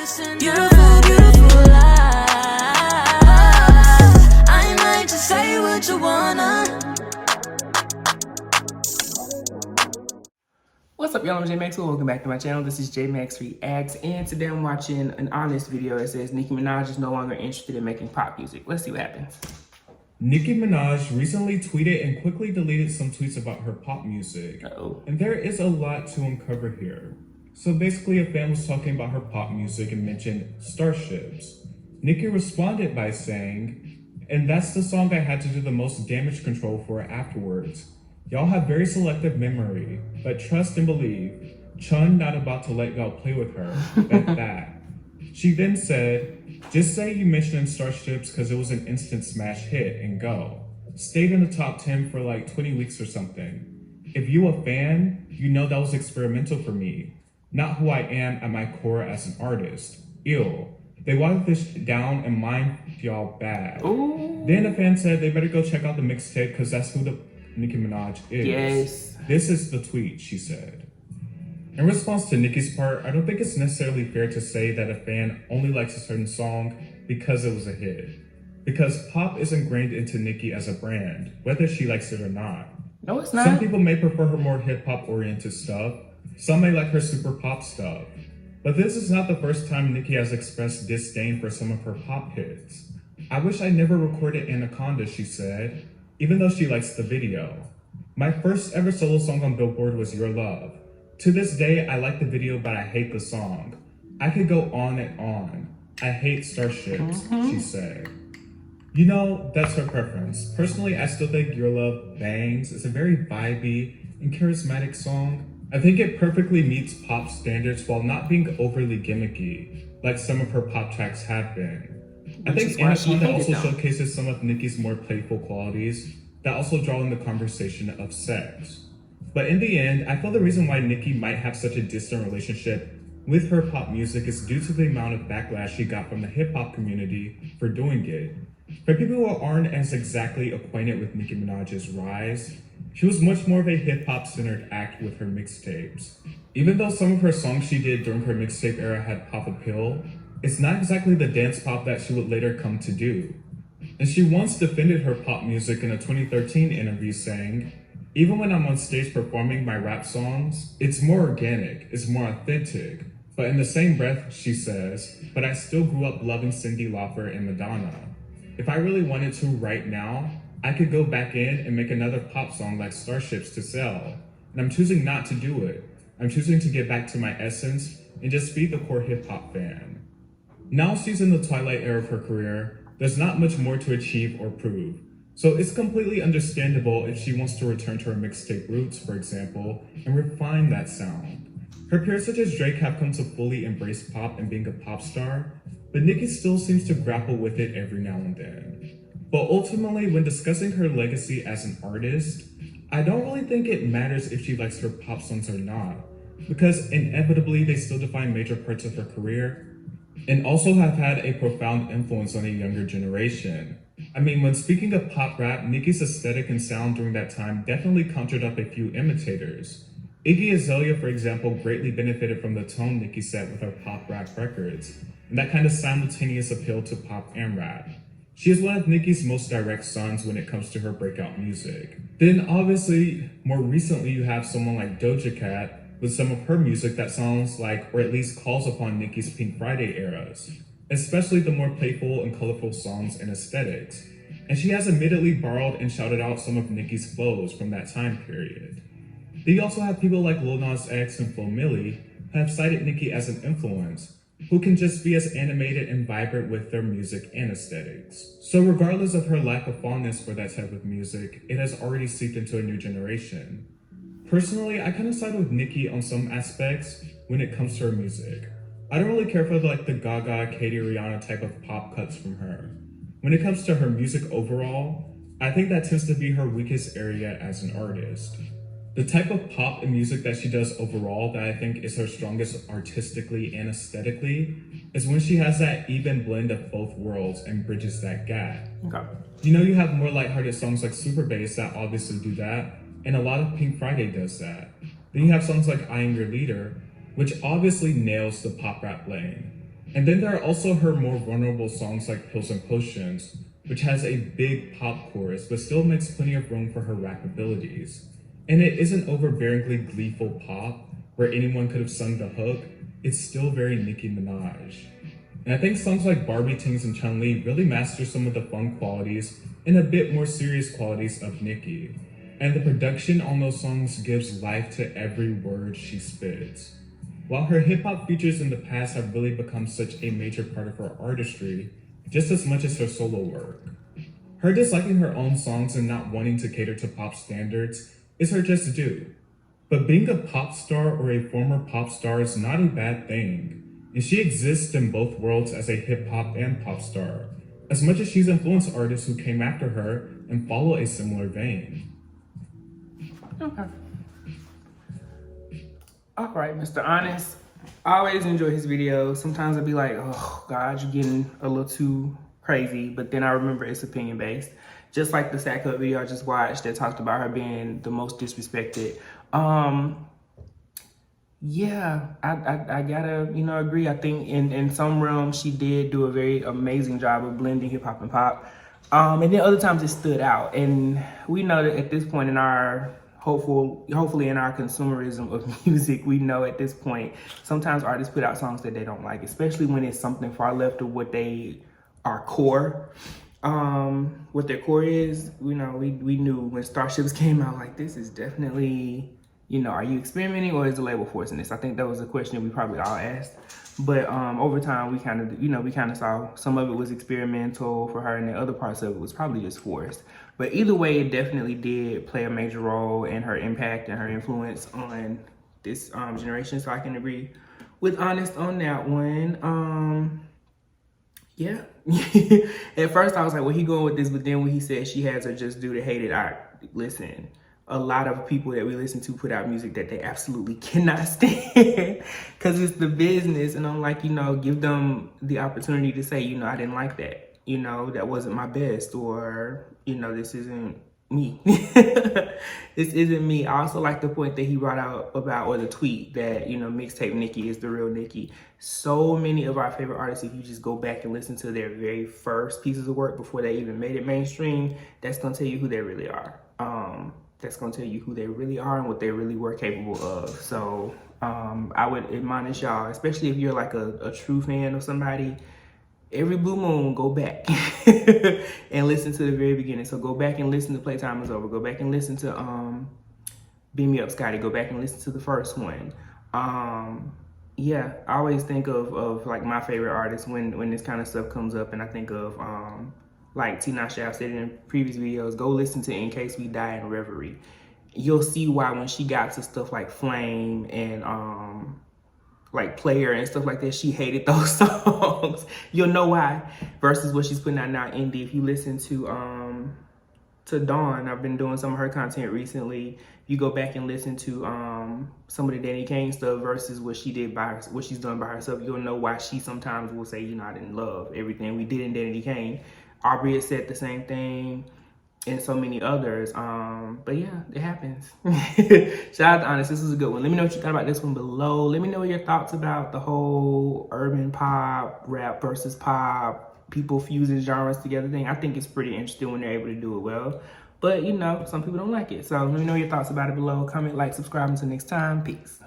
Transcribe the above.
Beautiful, beautiful life. I might just say what you wanna. What's up, y'all? I'm J.Max. Welcome back to my channel. This is J.Max Reax, and today I'm watching an honest video that says Nicki Minaj is no longer interested in making pop music. Let's see what happens. Nicki Minaj recently tweeted and quickly deleted some tweets about her pop music. And there is a lot to uncover here. So basically, a fan was talking about her pop music and mentioned Starships. Nicki responded by saying, "And that's the song I had to do the most damage control for afterwards. Y'all have very selective memory, but trust and believe, Chun not about to let y'all play with her, bet that." She then said, "Just say you mentioned Starships because it was an instant smash hit and go. Stayed in the top 10 for like 20 weeks or something. If you a fan, you know that was experimental for me. Not who I am at my core as an artist. Ill. They watered this down and mind y'all bad." Ooh. Then a fan said they better go check out the mixtape because that's who the Nicki Minaj is. Yes. This is the tweet, she said. In response to Nicki's part, I don't think it's necessarily fair to say that a fan only likes a certain song because it was a hit. Because pop is ingrained into Nicki as a brand, whether she likes it or not. No, it's not. Some people may prefer her more hip-hop oriented stuff. Some may like her super pop stuff. But this is not the first time Nicki has expressed disdain for some of her pop hits. "I wish I never recorded Anaconda," she said, even though she likes the video. "My first ever solo song on Billboard was Your Love. To this day, I like the video, but I hate the song. I could go on and on. I hate Starships," she said. You know, that's her preference. Personally, I still think Your Love bangs. It's a very vibey and charismatic song. I think it perfectly meets pop standards while not being overly gimmicky, like some of her pop tracks have been. I think Anaconda also showcases some of Nicki's more playful qualities that also draw in the conversation of sex. But in the end, I feel the reason why Nicki might have such a distant relationship with her pop music is due to the amount of backlash she got from the hip-hop community for doing it. For people who aren't as exactly acquainted with Nicki Minaj's rise, she was much more of a hip-hop centered act with her mixtapes. Even though some of her songs she did during her mixtape era had pop appeal, it's not exactly the dance pop that she would later come to do. And she once defended her pop music in a 2013 interview saying, "Even when I'm on stage performing my rap songs, it's more organic, it's more authentic." But in the same breath, she says, "But I still grew up loving Cyndi Lauper and Madonna. If I really wanted to right now, I could go back in and make another pop song like Starships to sell. And I'm choosing not to do it. I'm choosing to get back to my essence and just be the core hip hop fan." Now she's in the twilight era of her career, there's not much more to achieve or prove. So it's completely understandable if she wants to return to her mixtape roots, for example, and refine that sound. Her peers such as Drake have come to fully embrace pop and being a pop star, but Nicki still seems to grapple with it every now and then. But ultimately, when discussing her legacy as an artist, I don't really think it matters if she likes her pop songs or not, because inevitably they still define major parts of her career, and also have had a profound influence on a younger generation. I mean, when speaking of pop rap, Nicki's aesthetic and sound during that time definitely conjured up a few imitators. Iggy Azalea, for example, greatly benefited from the tone Nicki set with her pop rap records, and that kind of simultaneous appeal to pop and rap. She is one of Nicki's most direct sons when it comes to her breakout music. Then obviously, more recently you have someone like Doja Cat with some of her music that sounds like, or at least calls upon Nicki's Pink Friday eras, especially the more playful and colorful songs and aesthetics. And she has admittedly borrowed and shouted out some of Nicki's flows from that time period. Then you also have people like Lil Nas X and Flo Milli who have cited Nicki as an influence, who can just be as animated and vibrant with their music and aesthetics. So regardless of her lack of fondness for that type of music, it has already seeped into a new generation. Personally, I kind of side with Nicki on some aspects when it comes to her music. I don't really care for like the Gaga, Katy, Rihanna type of pop cuts from her. When it comes to her music overall, I think that tends to be her weakest area as an artist. The type of pop and music that she does overall that I think is her strongest artistically and aesthetically is when she has that even blend of both worlds and bridges that gap. Okay. You know, you have more lighthearted songs like Super Bass that obviously do that, and a lot of Pink Friday does that. Then you have songs like I Am Your Leader, which obviously nails the pop rap lane. And then there are also her more vulnerable songs like Pills and Potions, which has a big pop chorus but still makes plenty of room for her rap abilities. And it isn't overbearingly gleeful pop where anyone could have sung the hook, it's still very Nicki Minaj. And I think songs like Barbie Tings and Chun-Li really master some of the fun qualities and a bit more serious qualities of Nicki. And the production on those songs gives life to every word she spits. While her hip-hop features in the past have really become such a major part of her artistry, just as much as her solo work. Her disliking her own songs and not wanting to cater to pop standards is her just due. But being a pop star or a former pop star is not a bad thing, and she exists in both worlds as a hip-hop and pop star, as much as she's influenced artists who came after her and follow a similar vein. Okay. All right, Mr. Honest. I always enjoy his videos. Sometimes I'd be like, oh God, you're getting a little too crazy. But then I remember it's opinion based. Just like the Sack Up video I just watched that talked about her being the most disrespected. Yeah, I gotta, agree. I think in some realms she did do a very amazing job of blending hip hop and pop. And then other times it stood out. And we know that at this point in our hopefully in our consumerism of music, we know at this point, sometimes artists put out songs that they don't like, especially when it's something far left of what they are core. What their core is, we knew when Starships came out, like, this is definitely, are you experimenting or is the label forcing this? I think that was a question we probably all asked. But over time, we kind of saw some of it was experimental for her and the other parts of it was probably just forced. But either way, it definitely did play a major role in her impact and her influence on this generation. So I can agree with Honest on that one. Yeah. At first, I was like, well, he going with this. But then when he said she has her just due to hate it, listen. A lot of people that we listen to put out music that they absolutely cannot stand because it's the business. And I'm like, give them the opportunity to say, I didn't like that. That wasn't my best, or, this isn't me. This isn't me. I also like the point that he brought out about, or the tweet that, mixtape Nicki is the real Nicki. So many of our favorite artists, if you just go back and listen to their very first pieces of work before they even made it mainstream, that's going to tell you who they really are. That's going to tell you who they really are and what they really were capable of. So I would admonish y'all, especially if you're like a true fan of somebody, every blue moon, go back and listen to the very beginning. So go back and listen to Playtime Is Over. Go back and listen to Beam Me Up, Scotty. Go back and listen to the first one. Yeah, I always think of like my favorite artists when this kind of stuff comes up, and I think of like Tinashe, I've said it in previous videos, go listen to In Case We Die in Reverie. You'll see why when she got to stuff like Flame and like Player and stuff like that, she hated those songs. You'll know why. Versus what she's putting out now, Indie. If you listen to Dawn, I've been doing some of her content recently. You go back and listen to some of the Danny Kane stuff versus what she did what she's done by herself. You'll know why she sometimes will say, I didn't love everything we did in Danny Kane. Aubrey has said the same thing, and so many others. But yeah, it happens. Shout out to Honest. This is a good one. Let me know what you thought about this one below. Let me know your thoughts about the whole urban pop, rap versus pop, people fusing genres together thing. I think it's pretty interesting when they're able to do it well. But some people don't like it. So let me know your thoughts about it below. Comment, like, subscribe. Until next time. Peace.